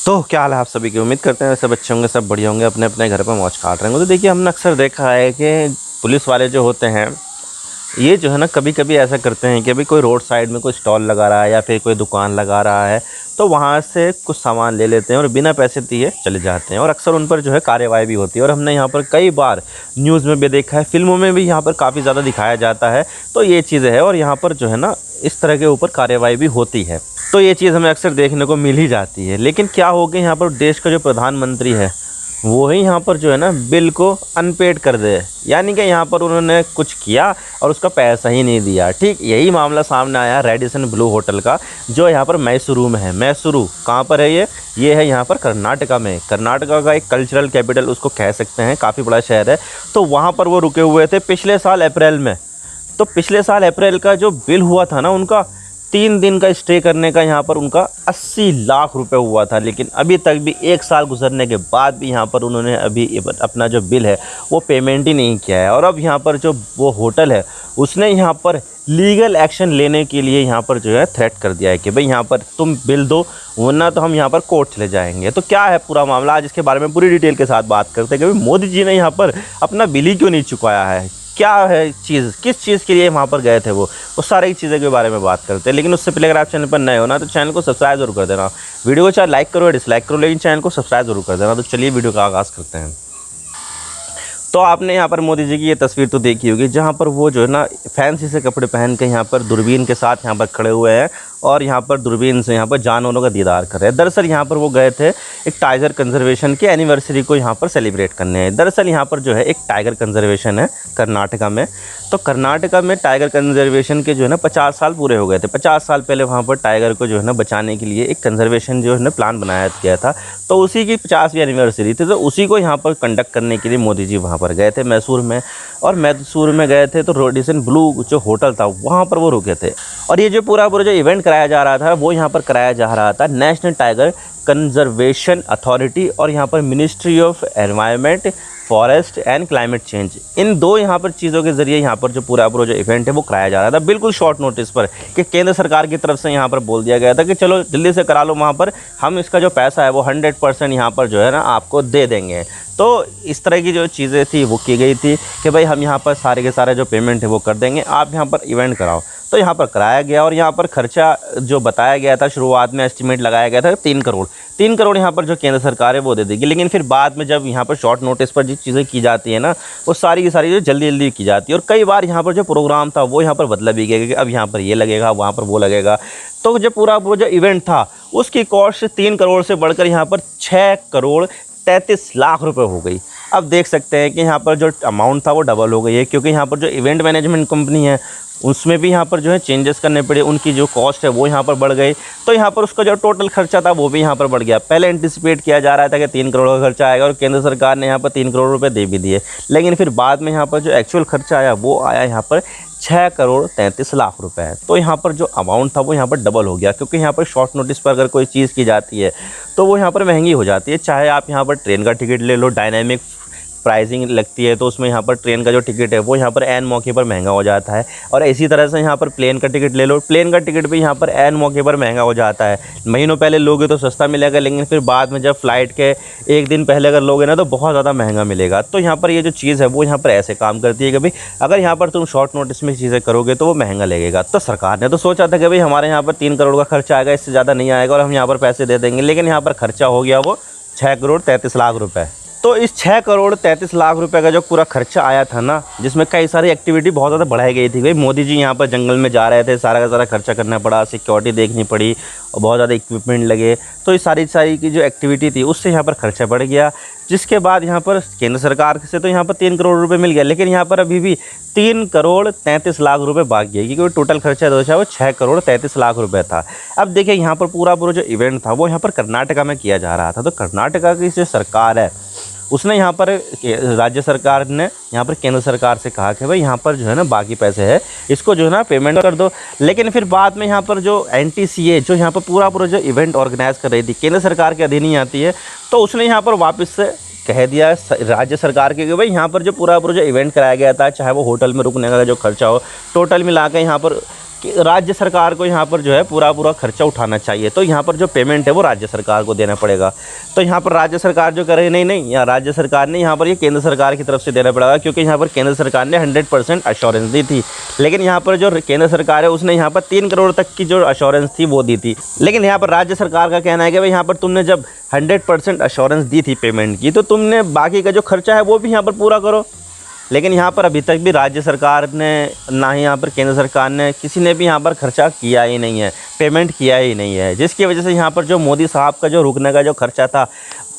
तो क्या हाल है आप सभी की। उम्मीद करते हैं सब अच्छे होंगे, सब बढ़िया होंगे, अपने अपने घर पर मौज काट रहे होंगे। तो देखिए, हमने अक्सर देखा है कि पुलिस वाले जो होते हैं ये जो है ना कभी कभी ऐसा करते हैं कि भाई कोई रोड साइड में कोई स्टॉल लगा रहा है या फिर कोई दुकान लगा रहा है तो वहाँ से कुछ सामान ले लेते हैं और बिना पैसे दिए चले जाते हैं। और अक्सर उन पर जो है कार्रवाई भी होती है। और हमने यहाँ पर कई बार न्यूज़ में भी देखा है, फिल्मों में भी यहाँ पर काफ़ी ज़्यादा दिखाया जाता है। तो ये चीज़ें है और यहाँ पर जो है ना इस तरह के ऊपर कार्रवाई भी होती है। तो ये चीज़ हमें अक्सर देखने को मिल ही जाती है। लेकिन क्या हो गया, यहाँ पर देश का जो प्रधानमंत्री है वो ही यहाँ पर जो है ना बिल को अनपेड कर दे, यानी कि यहाँ पर उन्होंने कुछ किया और उसका पैसा ही नहीं दिया। ठीक यही मामला सामने आया रेडिसन ब्लू होटल का, जो यहाँ पर मैसूरू में है। मैसूरू कहाँ पर है ये है यहाँ पर कर्नाटका में। कर्नाटका का एक कल्चरल कैपिटल उसको कह सकते हैं, काफ़ी बड़ा शहर है। तो वहाँ पर वो रुके हुए थे पिछले साल अप्रैल में। तो पिछले साल अप्रैल का जो बिल हुआ था ना उनका 3 दिन का स्टे करने का, यहाँ पर उनका 80 लाख रुपए हुआ था। लेकिन अभी तक भी 1 साल गुजरने के बाद भी यहाँ पर उन्होंने अभी अपना जो बिल है वो पेमेंट ही नहीं किया है। और अब यहाँ पर जो वो होटल है उसने यहाँ पर लीगल एक्शन लेने के लिए यहाँ पर जो है थ्रेट कर दिया है कि भाई यहाँ पर तुम बिल दो वरना तो हम यहाँ पर कोर्ट चले जाएंगे। तो क्या है पूरा मामला, आज इसके बारे में पूरी डिटेल के साथ बात करते हैं कि भाई मोदी जी ने यहाँ पर अपना बिल ही क्यों नहीं चुकाया है, क्या है चीज़, किस चीज़ के लिए वहाँ पर गए थे वो सारी चीज़ों के बारे में बात करते हैं। लेकिन उससे पहले अगर आप चैनल पर नए हो ना तो चैनल को सब्सक्राइब जरूर कर देना। वीडियो को चाहे लाइक करो या डिसलाइक करो, लेकिन चैनल को सब्सक्राइब जरूर कर देना। तो चलिए वीडियो का आगाज़ करते हैं। तो आपने यहाँ पर मोदी जी की ये तस्वीर तो देखी होगी जहाँ पर वो जो है ना फैंसी से कपड़े पहन के यहाँ पर दूरबीन के साथ यहाँ पर खड़े हुए हैं और यहाँ पर दूरबीन से यहाँ पर जानवरों का दीदार कर रहे हैं। दरअसल यहाँ पर वो गए थे एक टाइगर कंजर्वेशन की एनिवर्सरी को यहाँ पर सेलिब्रेट करने हैं। दरअसल यहाँ पर जो है एक टाइगर कंजर्वेशन है कर्नाटका में। तो कर्नाटका में टाइगर कंजर्वेशन के जो है ना 50 साल पूरे हो गए थे। 50 साल पहले वहाँ पर टाइगर को जो है ना बचाने के लिए एक कंजर्वेशन जो है ना प्लान बनाया गया था। तो उसी की 50वीं एनिवर्सरी थी, तो उसी को यहाँ पर कंडक्ट करने के लिए मोदी जी वहाँ पर गए थे मैसूर में। और मैसूर में गए थे तो रेडिसन ब्लू जो होटल था वहाँ पर वो रुके थे। और ये जो पूरा जो इवेंट कराया जा रहा था वो यहाँ पर कराया जा रहा था नेशनल टाइगर कंजर्वेशन अथॉरिटी और यहाँ पर ministry of environment, forest and climate change, इन दो यहाँ पर चीज़ों के ज़रिए यहाँ पर जो पूरा जो इवेंट है वो कराया जा रहा था बिल्कुल शॉर्ट नोटिस पर। कि केंद्र सरकार की तरफ से यहाँ पर बोल दिया गया था कि चलो जल्दी से करा लो, वहाँ पर हम इसका जो पैसा है वो 100% यहाँ पर जो है ना आपको दे देंगे। तो इस तरह की जो चीज़ें थी वो की गई थी कि भाई हम यहाँ पर सारे के सारे जो पेमेंट है वो कर देंगे, आप यहाँ पर इवेंट कराओ। तो यहाँ पर कराया गया और यहाँ पर खर्चा जो बताया गया था शुरुआत में एस्टिमेट लगाया गया था 3 करोड़। 3 करोड़ यहाँ पर जो केंद्र सरकार है वो दे देगी। लेकिन फिर बाद में जब यहाँ पर शॉर्ट नोटिस पर जो चीज़ें की जाती है ना वो सारी की सारी जो जल्दी जल्दी की जाती है। और कई बार यहाँ पर जो प्रोग्राम था वो यहाँ पर बदला भी गया कि अब यहाँ पर ये लगेगा, वहाँ पर वो लगेगा। तो जो पूरा वो जो इवेंट था उसकी कॉस्ट 3 करोड़ से बढ़कर यहाँ पर 6 करोड़ 33 लाख रुपए हो गई। अब देख सकते हैं कि यहाँ पर जो अमाउंट था वो डबल हो गई है, क्योंकि यहाँ पर जो इवेंट मैनेजमेंट कंपनी है उसमें भी यहाँ पर जो है चेंजेस करने पड़े, उनकी जो कॉस्ट है वो यहाँ पर बढ़ गई। तो यहाँ पर उसका जो टोटल खर्चा था वो भी यहाँ पर बढ़ गया। पहले एंटिसिपेट किया जा रहा था कि 3 करोड़ का खर्चा आएगा और केंद्र सरकार ने यहाँ पर 3 करोड़ रुपए दे भी दिए। लेकिन फिर बाद में यहाँ पर जो एक्चुअल खर्चा आया वो आया यहाँ पर 6 करोड़ 33 लाख रुपए है। तो यहाँ पर जो अमाउंट था वो यहाँ पर डबल हो गया, क्योंकि यहाँ पर शॉर्ट नोटिस पर अगर कोई चीज़ की जाती है तो वो यहाँ पर महंगी हो जाती है। चाहे आप यहाँ पर ट्रेन का टिकट ले लो, डायनामिक प्राइसिंग लगती है तो उसमें यहाँ पर ट्रेन का जो टिकट है वो यहाँ पर एन मौके पर महंगा हो जाता है। और इसी तरह से यहाँ पर प्लेन का टिकट ले लो, प्लेन का टिकट भी यहाँ पर एन मौके पर महंगा हो जाता है। महीनों पहले लोगे तो सस्ता मिलेगा, लेकिन फिर बाद में जब फ्लाइट के 1 दिन पहले अगर लोगे ना तो बहुत ज़्यादा महंगा मिलेगा। तो यहाँ पर ये जो चीज़ है वो यहाँ पर ऐसे काम करती है कि भाई अगर यहाँ पर तुम शॉर्ट नोटिस में चीज़ें करोगे तो वो महंगा लगेगा। तो सरकार ने तो सोचा था कि भाई हमारे यहाँ पर 3 करोड़ का खर्चा आएगा, इससे ज़्यादा नहीं आएगा और हम यहाँ पर पैसे दे देंगे। लेकिन यहाँ पर खर्चा हो गया वो 6 करोड़ 33 लाख रुपये। तो इस 6 करोड़ 33 लाख रुपए का जो पूरा खर्चा आया था ना, जिसमें कई सारी एक्टिविटी बहुत ज़्यादा बढ़ाई गई थी। भाई मोदी जी यहाँ पर जंगल में जा रहे थे, सारा का सारा खर्चा करना पड़ा, सिक्योरिटी देखनी पड़ी और बहुत ज़्यादा इक्विपमेंट लगे। तो इस सारी की जो एक्टिविटी थी उससे यहाँ पर खर्चा बढ़ गया, जिसके बाद यहाँ पर केंद्र सरकार से तो यहाँ पर 3 करोड़ रुपए मिल गया। लेकिन यहाँ पर अभी भी 3 करोड़ 33 लाख रुपए बाकी है, क्योंकि टोटल खर्चा जो है वो 6 करोड़ 33 लाख रुपए था। अब देखिए यहाँ पर पूरा जो इवेंट था वो यहाँ पर कर्नाटका में किया जा रहा था। तो कर्नाटका की जो सरकार है उसने यहाँ पर राज्य सरकार ने यहाँ पर केंद्र सरकार से कहा कि भाई यहाँ पर जो है ना बाकी पैसे है इसको जो है ना पेमेंट कर दो। लेकिन फिर बाद में यहाँ पर जो NTCA जो यहाँ पर पूरा जो इवेंट ऑर्गेनाइज कर रही थी केंद्र सरकार के अधीन ही आती है, तो उसने यहाँ पर वापस से कह दिया राज्य सरकार के कि भाई यहाँ पर जो पूरा जो इवेंट कराया गया था, चाहे वो होटल में रुकने का जो खर्चा हो, टोटल मिला के यहाँ पर कि राज्य सरकार को यहाँ पर जो है पूरा खर्चा उठाना चाहिए। तो यहाँ पर जो पेमेंट है वो राज्य सरकार को देना पड़ेगा। तो यहाँ पर राज्य सरकार जो करे, नहीं या राज्य सरकार ने यहाँ पर ये केंद्र सरकार की तरफ से देना पड़ेगा, क्योंकि यहाँ पर केंद्र सरकार ने 100% अश्योरेंस दी थी। लेकिन यहाँ पर जो केंद्र सरकार है उसने यहाँ पर 3 करोड़ तक की जो अश्योरेंस थी वो दी थी। लेकिन यहाँ पर राज्य सरकार का कहना है कि भाई यहाँ पर तुमने जब 100% अश्योरेंस दी थी पेमेंट की, तो तुमने बाकी का जो खर्चा है वो भी यहाँ पर पूरा करो। लेकिन यहाँ पर अभी तक भी राज्य सरकार ने, ना ही यहाँ पर केंद्र सरकार ने, किसी ने भी यहाँ पर खर्चा किया ही नहीं है, पेमेंट किया ही नहीं है। जिसकी वजह से यहाँ पर जो मोदी साहब का जो रुकने का जो खर्चा था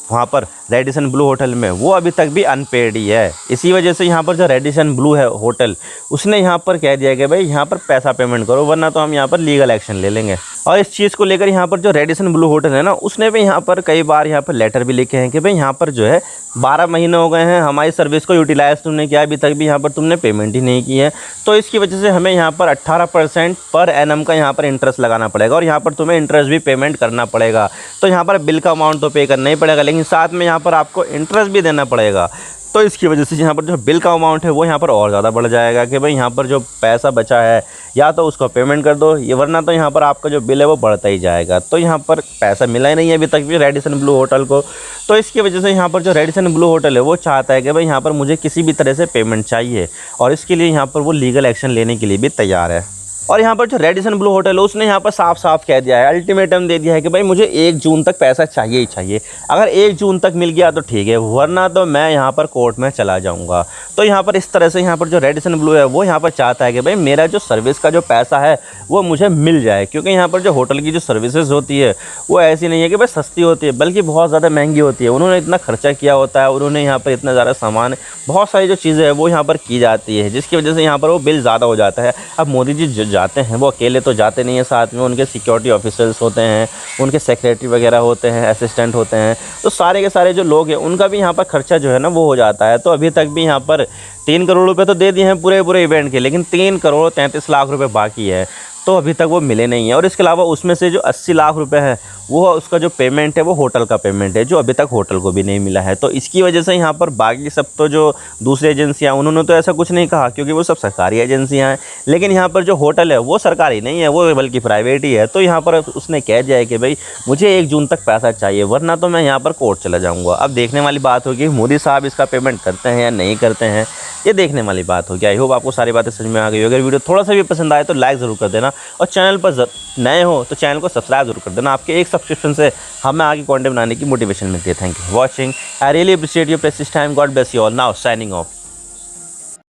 वहाँ पर रेडिसन ब्लू होटल में, वो अभी तक भी अनपेड ही है। इसी वजह से यहाँ पर जो रेडिसन ब्लू है होटल, उसने यहाँ पर कह दिया कि भाई यहाँ पर पैसा पेमेंट करो, वरना तो हम यहाँ पर लीगल एक्शन ले लेंगे। और इस चीज़ को लेकर यहाँ पर जो रेडिसन ब्लू होटल है ना, उसने भी यहाँ पर कई बार यहाँ पर लेटर भी लिखे हैं कि भाई यहाँ पर जो है 12 महीने हो गए हैं हमारी सर्विस को यूटिलाइज़ तुमने किया, अभी तक भी यहाँ पर तुमने पेमेंट ही नहीं की है। तो इसकी वजह से हमें यहाँ पर 18% पर एनम का यहाँ पर इंटरेस्ट लगाना पड़ेगा, और यहाँ पर तुम्हें इंटरेस्ट भी पेमेंट करना पड़ेगा। तो यहाँ पर बिल का अमाउंट तो पे करना ही पड़ेगा, लेकिन साथ में यहाँ पर आपको इंटरेस्ट भी देना पड़ेगा। तो इसकी वजह से यहाँ पर जो बिल का अमाउंट है वो यहाँ पर और ज़्यादा बढ़ जाएगा कि भाई यहाँ पर जो पैसा बचा है या तो उसको पेमेंट कर दो, ये वरना तो यहाँ पर आपका जो बिल है वो बढ़ता ही जाएगा। तो यहाँ पर पैसा मिला ही नहीं है अभी तक भी रेडिसन ब्लू होटल को। तो इसकी वजह से यहाँ पर जो रेडिसन ब्लू होटल है वो चाहता है कि भाई यहाँ पर मुझे किसी भी तरह से पेमेंट चाहिए, और इसके लिए यहाँ पर वो लीगल एक्शन लेने के लिए भी तैयार है। और यहाँ पर जो रेडिसन ब्लू होटल है उसने यहाँ पर साफ साफ कह दिया है, अल्टीमेटम दे दिया है कि भाई मुझे 1 जून तक पैसा चाहिए ही चाहिए। अगर 1 जून तक मिल गया तो ठीक है, वरना तो मैं यहाँ पर कोर्ट में चला जाऊँगा। तो यहाँ पर इस तरह से यहाँ पर जो रेडिसन ब्लू है वो यहाँ पर चाहता है कि भाई मेरा जो सर्विस का जो पैसा है वो मुझे मिल जाए, क्योंकि यहाँ पर जो होटल की जो सर्विसेज होती है वो ऐसी नहीं है कि भाई सस्ती होती है, बल्कि बहुत ज़्यादा महंगी होती है। उन्होंने इतना खर्चा किया होता है, उन्होंने यहाँ पर इतना ज़्यादा सामान, बहुत सारी जो चीज़ें हैं वो यहाँ पर की जाती है, जिसकी वजह से यहाँ पर वो बिल ज़्यादा हो जाता है। अब मोदी जी जो जाते हैं वो अकेले तो जाते नहीं हैं, साथ में उनके सिक्योरिटी ऑफिसर्स होते हैं, उनके सेक्रेटरी वगैरह होते हैं, असिस्टेंट होते हैं। तो सारे के सारे जो लोग हैं उनका भी यहाँ पर खर्चा जो है ना वो हो जाता है। तो अभी तक भी यहाँ पर 3 करोड़ रुपए तो दे दिए हैं पूरे इवेंट के, लेकिन 3 करोड़ 33 लाख रुपए बाकी है, तो अभी तक वो मिले नहीं है। और इसके अलावा उसमें से जो 80 लाख रुपए है वो उसका जो पेमेंट है वो होटल का पेमेंट है, जो अभी तक होटल को भी नहीं मिला है। तो इसकी वजह से यहाँ पर बाकी सब तो जो दूसरी एजेंसियाँ, उन्होंने तो ऐसा कुछ नहीं कहा, क्योंकि वो सब सरकारी एजेंसियाँ हैं। लेकिन यहाँ पर जो होटल है वो सरकारी नहीं है, वो बल्कि प्राइवेट ही है। तो यहाँ पर उसने कह दिया है कि भाई मुझे 1 जून तक पैसा चाहिए, वरना तो मैं यहाँ पर कोर्ट चला जाऊँगा। अब देखने वाली बात होगी मोदी साहब इसका पेमेंट करते हैं या नहीं करते हैं, ये देखने वाली बात होगी। आई होप आपको सारी बातें समझ में आ गई। अगर वीडियो थोड़ा सा भी पसंद आए तो लाइक ज़रूर कर देना, और चैनल पर नए हो तो चैनल को सब्सक्राइब जरूर कर देना। आपके एक सब्सक्रिप्शन से हमें आगे कंटेंट बनाने की मोटिवेशन मिलती है। Thank you watching, I really appreciate your precious time. God bless you all. Now signing off.